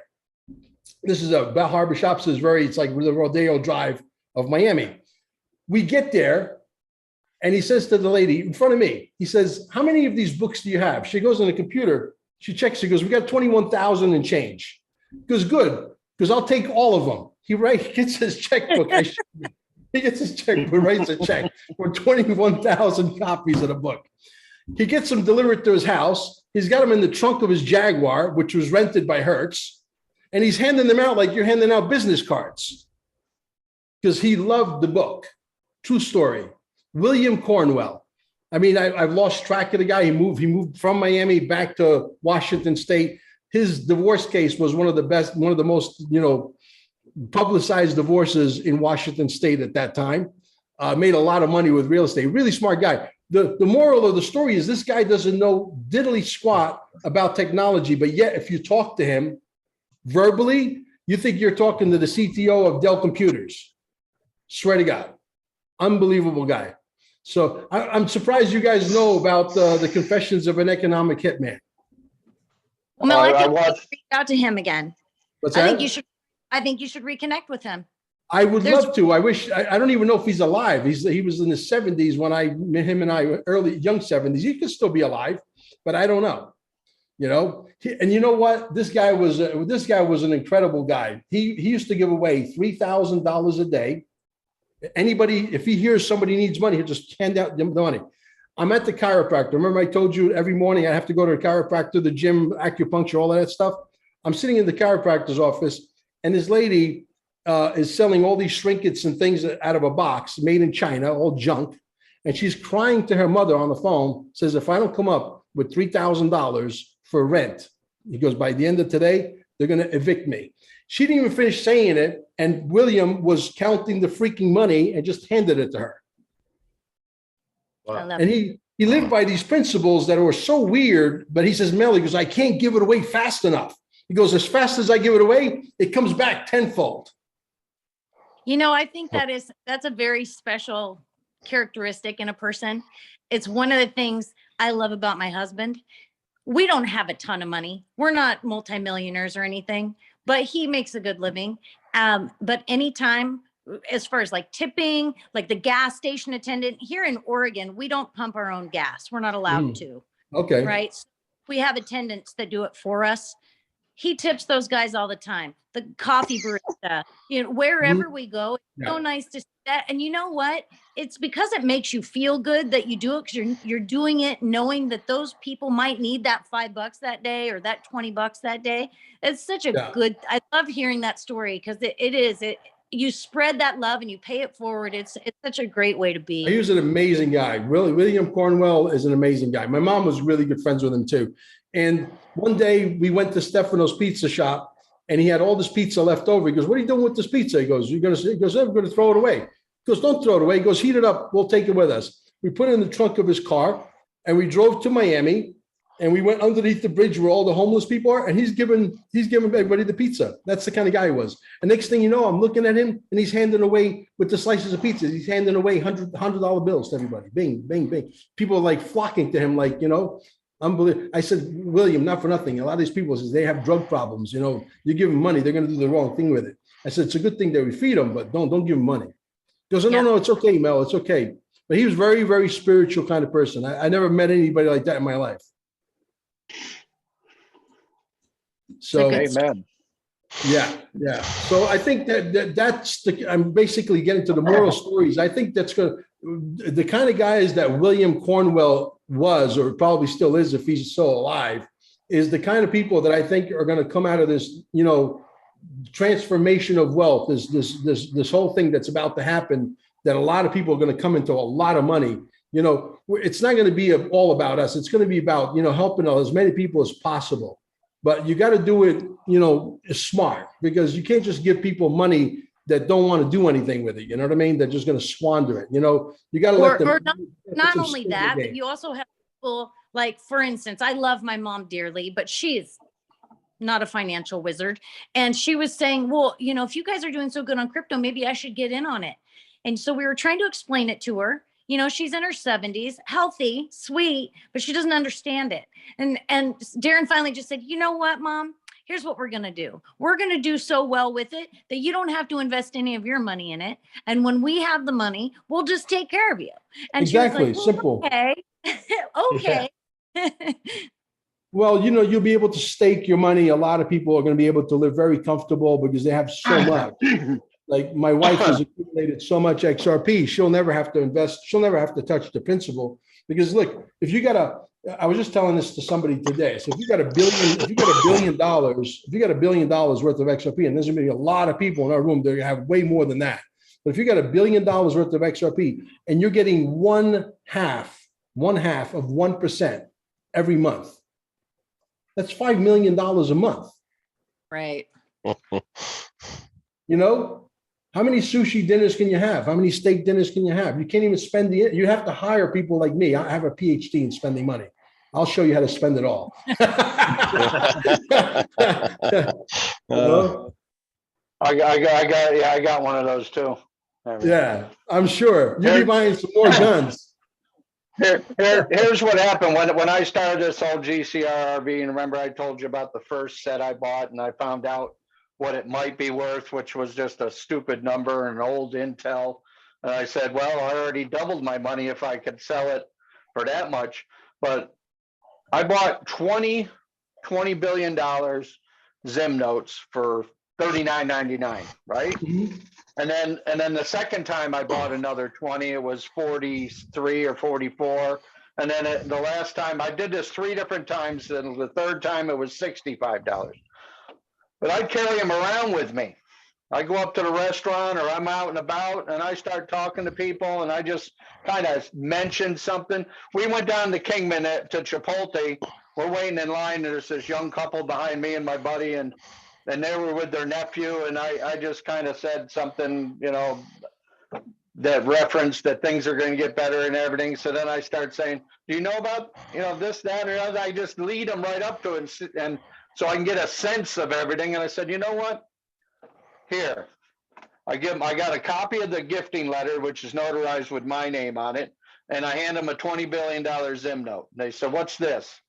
This is Bal Harbor Shops it's like the Rodeo Drive of Miami. We get there, and he says to the lady in front of me, he says, how many of these books do you have? She goes on the computer, she checks, she goes, we got 21,000 and change. He goes, good, because I'll take all of them. He gets his checkbook. He gets his checkbook, writes a check for 21,000 copies of the book. He gets them delivered to his house. He's got them in the trunk of his Jaguar, which was rented by Hertz. And he's handing them out like you're handing out business cards because he loved the book. True story. William Cornwell. I mean, I've lost track of the guy. He moved from Miami back to Washington State. His divorce case was one of the most, publicized divorces in Washington State at that time. Made a lot of money with real estate. Really smart guy. The moral of the story is this guy doesn't know diddly squat about technology, but yet if you talk to him verbally, You think you're talking to the CTO of Dell Computers. Swear to God. Unbelievable guy. So I'm surprised you guys know about the Confessions of an Economic Hitman. Well, Mel, I I think watched. reach out to him again. What's I that? think you should. I think you should reconnect with him. I would There's- love to. I wish. I don't even know if he's alive. He was in his 70s when him and I young 70s. He could still be alive, but I don't know. You know, and you know what? This guy was an incredible guy. He used to give away $3,000 a day. Anybody, if he hears somebody needs money, he'll just hand out the money. I'm at the chiropractor. Remember I told you every morning I have to go to the chiropractor, the gym, acupuncture, all of that stuff. I'm sitting in the chiropractor's office, and this lady is selling all these trinkets and things out of a box made in China, all junk. And she's crying to her mother on the phone, says, if I don't come up with $3,000 for rent, he goes, by the end of today, they're going to evict me. She didn't even finish saying it. And William was counting the freaking money and just handed it to her. I love And it. he lived by these principles that were so weird, but he says, Mel, he goes, I can't give it away fast enough. He goes, as fast as I give it away, it comes back tenfold. You know, I think that's a very special characteristic in a person. It's one of the things I love about my husband. We don't have a ton of money. We're not multimillionaires or anything, but he makes a good living. But anytime, as far as like tipping, like the gas station attendant here in Oregon, we don't pump our own gas. We're not allowed to, Okay. right? So we have attendants that do it for us. He tips those guys all the time. The coffee barista, you know, wherever we go, it's so nice to see that. And you know what? It's because it makes you feel good that you do it, because you're doing it knowing that those people might need that $5 that day or that $20 that day. It's such a good, I love hearing that story, because you spread that love and you pay it forward. It's such a great way to be. He was an amazing guy. William Cornwell is an amazing guy. My mom was really good friends with him too. And one day we went to Stefano's pizza shop, and he had all this pizza left over. He goes, what are you doing with this pizza? He goes, we're going to throw it away. He goes, don't throw it away. He goes, heat it up. We'll take it with us. We put it in the trunk of his car, and we drove to Miami, and we went underneath the bridge where all the homeless people are. And he's giving everybody the pizza. That's the kind of guy he was. And next thing you know, I'm looking at him, and he's handing away with the slices of pizza. He's handing away $100 bills to everybody. Bing, bing, bing. People are like flocking to him, like, you know, unbelievable. I said, William, not for nothing. A lot of these people says they have drug problems. You know, you give them money, they're going to do the wrong thing with it. I said, it's a good thing that we feed them, but don't give them money. He goes, no, it's okay, Mel, it's okay. But he was very, very spiritual kind of person. I never met anybody like that in my life. So, Amen. yeah. So I think that's I'm basically getting to the moral stories. I think that's the kind of guys that William Cornwell was, or probably still is if he's still alive, is the kind of people that I think are going to come out of this, you know, transformation of wealth, this whole thing that's about to happen, that a lot of people are going to come into a lot of money. You know, it's not going to be all about us. It's going to be about, you know, helping as many people as possible. But you got to do it, you know, smart, because you can't just give people money that don't want to do anything with it. You know what I mean? They're just going to squander it. You know, you got to let them. Or not only that, but you also have people like, for instance, I love my mom dearly, but she's not a financial wizard. And she was saying, well, you know, if you guys are doing so good on crypto, maybe I should get in on it. And so we were trying to explain it to her. You know, she's in her 70s, healthy, sweet, but she doesn't understand it. And Darren finally just said, you know what, Mom? Here's what we're going to do. We're going to do so well with it that you don't have to invest any of your money in it. And when we have the money, we'll just take care of you. And exactly. She was like, Simple. Okay. Okay. Yeah. Well, you know, you'll be able to stake your money. A lot of people are going to be able to live very comfortable because they have so much. Like my wife has accumulated so much XRP, she'll never have to invest. She'll never have to touch the principal, because look, if you got I was just telling this to somebody today. So if you got $1 billion worth of XRP, and there's going to be a lot of people in our room, they're going to have way more than that. But if you got $1 billion worth of XRP and you're getting one half of 1% every month, that's $5 million a month. Right. You know, how many sushi dinners can you have? How many steak dinners can you have? You can't even spend you have to hire people like me. I have a PhD in spending money. I'll show you how to spend it all. You know? I got one of those too. Yeah, I'm sure. You'll be buying some more guns. Here's what happened when I started this whole GCRRV, and remember I told you about the first set I bought, and I found out what it might be worth, which was just a stupid number, an old Intel. And I said, well, I already doubled my money if I could sell it for that much. But I bought $20 billion Zim notes for $39.99, right? Mhm. And then the second time I bought another 20, it was 43 or 44. And then the last time I did this 3 different times, and the third time it was $65. But I'd carry them around with me. I go up to the restaurant or I'm out and about and I start talking to people and I just kind of mentioned something. We went down to Kingman to Chipotle. We're waiting in line and there's this young couple behind me and my buddy and they were with their nephew and I just kind of said something, you know, that referenced that things are going to get better and everything. So then I start saying, do you know about, you know, this, that, or other? I just lead them right up to it and so I can get a sense of everything. And I said, you know what? Here, I got a copy of the gifting letter, which is notarized with my name on it. And I hand them a $20 billion Zim note. They said, what's this?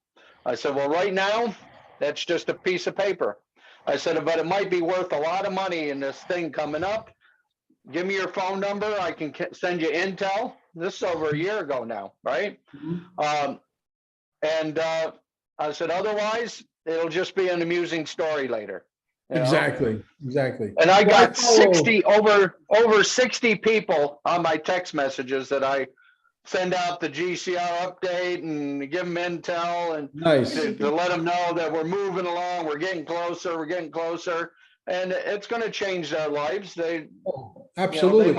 I said, well, right now, that's just a piece of paper. I said, but it might be worth a lot of money in this thing coming up. Give me your phone number. I can send you intel. This is over a year ago now, right? Mhm. I said, otherwise, it'll just be an amusing story later. You know? Exactly. And I Well, I got follow- over 60 people on my text messages that I send out the GCR update and give them intel and Nice. to let them know that we're moving along, we're getting closer, and it's going to change their lives. They, Oh, you know, absolutely.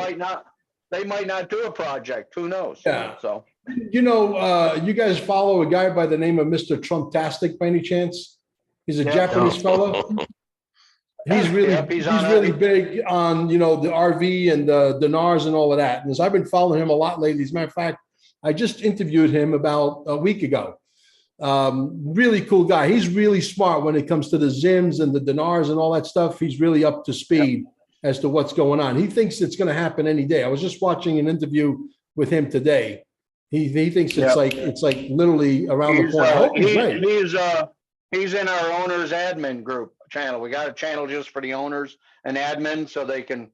they might not do a project. Who knows? Yeah. So You know, you guys follow a guy by the name of Mr. Trumptastic by any chance? He's a Yep. Japanese fellow. He's really, Yep, he's he's on really it. big on, you know, the RV and the dinars and all of that. And so I've been following him a lot lately. As a matter of fact, I just interviewed him about a week ago. Really cool guy. He's really smart when it comes to the Zims and the dinars and all that stuff. He's really up to speed as to what's going on. He thinks it's going to happen any day. I was just watching an interview with him today. He thinks Yep. it's like literally around the corner. I hope he's right. He's in our owners admin group channel. We got a channel just for the owners and admin so they can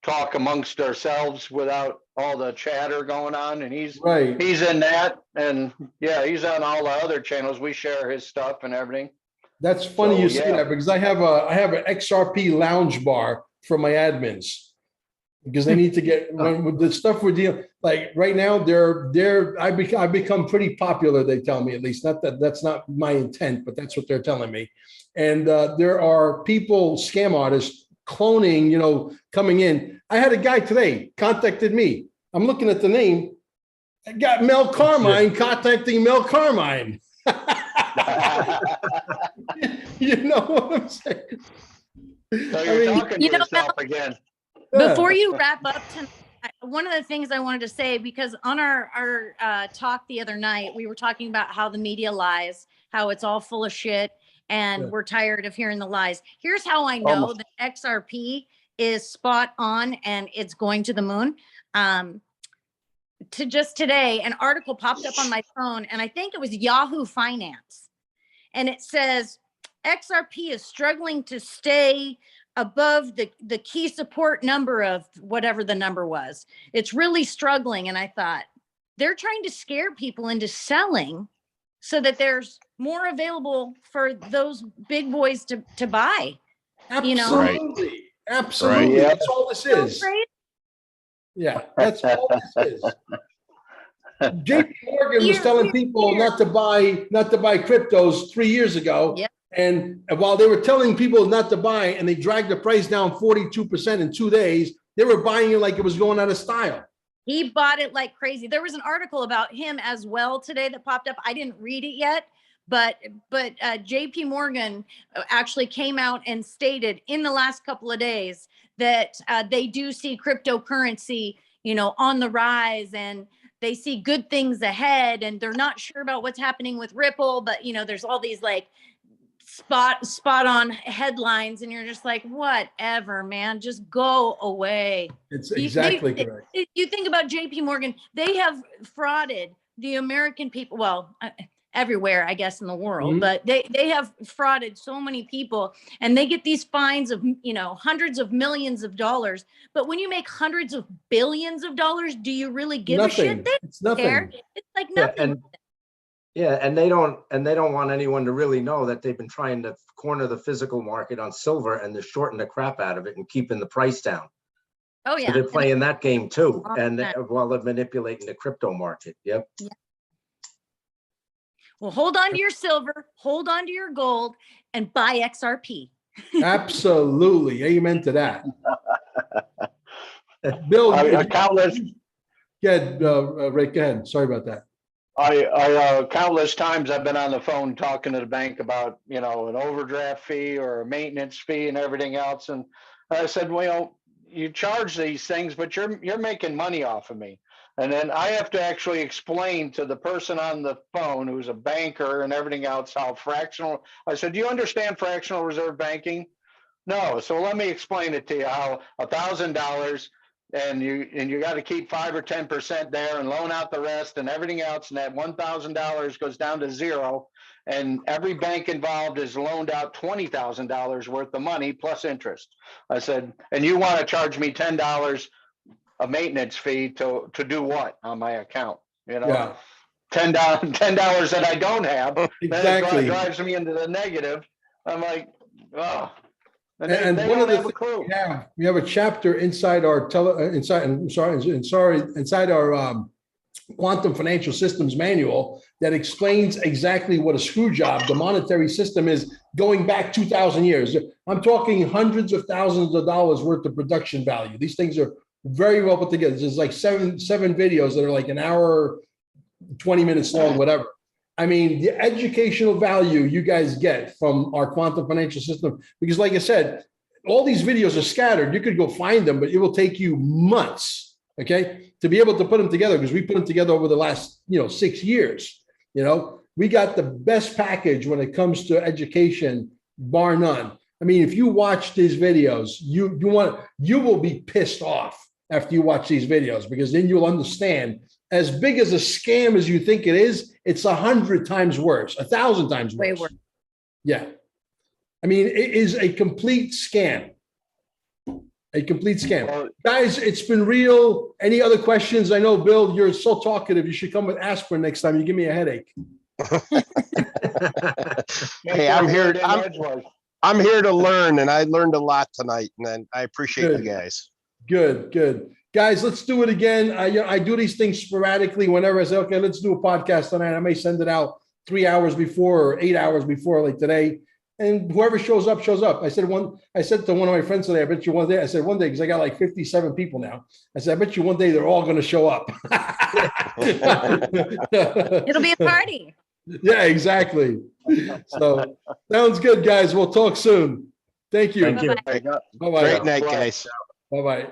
talk amongst ourselves without all the chatter going on. And he's Right. in that. And yeah, he's on all the other channels. We share his stuff and everything. That's funny So, you say yeah. that because I have an XRP lounge bar for my admins because they need to get when with the stuff we're dealing like right now. I've become pretty popular. They tell me, at least, not that that's not my intent, but that's what they're telling me. And there are people, scam artists, cloning, you know, coming in. I had a guy today contacted me. I'm looking at the name. I got Mel Carmine contacting Mel Carmine. You know what I'm saying? So you're talking to You know, yourself again. Before you wrap up tonight, one of the things I wanted to say, because on our talk the other night, we were talking about how the media lies, how it's all full of shit, and we're tired of hearing the lies. Here's how I know that XRP is spot on and it's going to the moon. To just today, an article popped up on my phone, and I think it was Yahoo Finance. And it says, XRP is struggling to stay above the key support number of whatever the number was. It's really struggling. And I thought, they're trying to scare people into selling so that there's more available for those big boys to buy. Absolutely. You know? Right. Absolutely. Right. That's all this So is. crazy. Yeah, that's all this is. JP Morgan was telling people not to buy cryptos 3 years ago. Yep. And while they were telling people not to buy and they dragged the price down 42% in 2 days, they were buying it like it was going out of style. He bought it like crazy. There was an article about him as well today that popped up. I didn't read it yet, but JP Morgan actually came out and stated in the last couple of days that they do see cryptocurrency, you know, on the rise, and they see good things ahead, and they're not sure about what's happening with Ripple, but you know, there's all these like spot on headlines, and you're just like, whatever, man, just go away. It's exactly correct. You think about JP Morgan, they have frauded the American people, well, everywhere, I guess, in the world, but they have frauded so many people, and they get these fines of, hundreds of millions of dollars. But when you make hundreds of billions of dollars, do you really give a shit? It's nothing. Care. It's like nothing. And they don't want anyone to really know that they've been trying to corner the physical market on silver, and they're shorting the crap out of it and keeping the price down. Oh yeah. So they're playing that game too, and while they're manipulating the crypto market. Yep. Yeah. Well, hold on to your silver, hold on to your gold, and buy XRP. Absolutely. Amen to that. Bill, Countless. Rick, go ahead. Sorry about that. I countless times I've been on the phone talking to the bank about, an overdraft fee or a maintenance fee and everything else. And I said, well, you charge these things, but you're making money off of me. And then I have to actually explain to the person on the phone who's a banker and everything else how fractional. I said, do you understand fractional reserve banking? No. So let me explain it to you how $1,000 and you got to keep 5 or 10% there and loan out the rest and everything else. And that $1,000 goes down to zero. And every bank involved is loaned out $20,000 worth of money plus interest. I said, and you want to charge me $10 a maintenance fee to do what on my account? Yeah. $10 that I don't have. Exactly. That drives me into the negative. I'm like, oh. And they one of don't the have a clue. we have a chapter inside our inside our quantum financial systems manual that explains exactly what a screw job the monetary system is going back 2,000 years. I'm talking hundreds of thousands of dollars worth of production value. These things are very well put together. There's like seven videos that are like an hour, 20 minutes long, whatever. I mean, the educational value you guys get from our quantum financial system, because like I said, all these videos are scattered. You could go find them, but it will take you months, okay, to be able to put them together, because we put them together over the last, 6 years. We got the best package when it comes to education, bar none. I mean, if you watch these videos, you will be pissed off after you watch these videos, because then you'll understand. As big as a scam as you think it is, it's 100 times worse, 1,000 times worse. Way worse. Yeah. I mean, it is a complete scam. A complete scam. Guys, it's been real. Any other questions? I know, Bill, you're so talkative. You should come with aspirin next time. You give me a headache. Hey, I'm here to learn, and I learned a lot tonight, and I appreciate you guys. Good. Guys, let's do it again. I do these things sporadically whenever I say, okay, let's do a podcast tonight. I may send it out 3 hours before or 8 hours before, like today. And whoever shows up, shows up. I said to one of my friends today, I bet you one day, because I got like 57 people now. I said, I bet you one day they're all going to show up. It'll be a party. Yeah, exactly. So sounds good, guys. We'll talk soon. Thank you. Thank you. Bye-bye. Great night, guys. Bye-bye.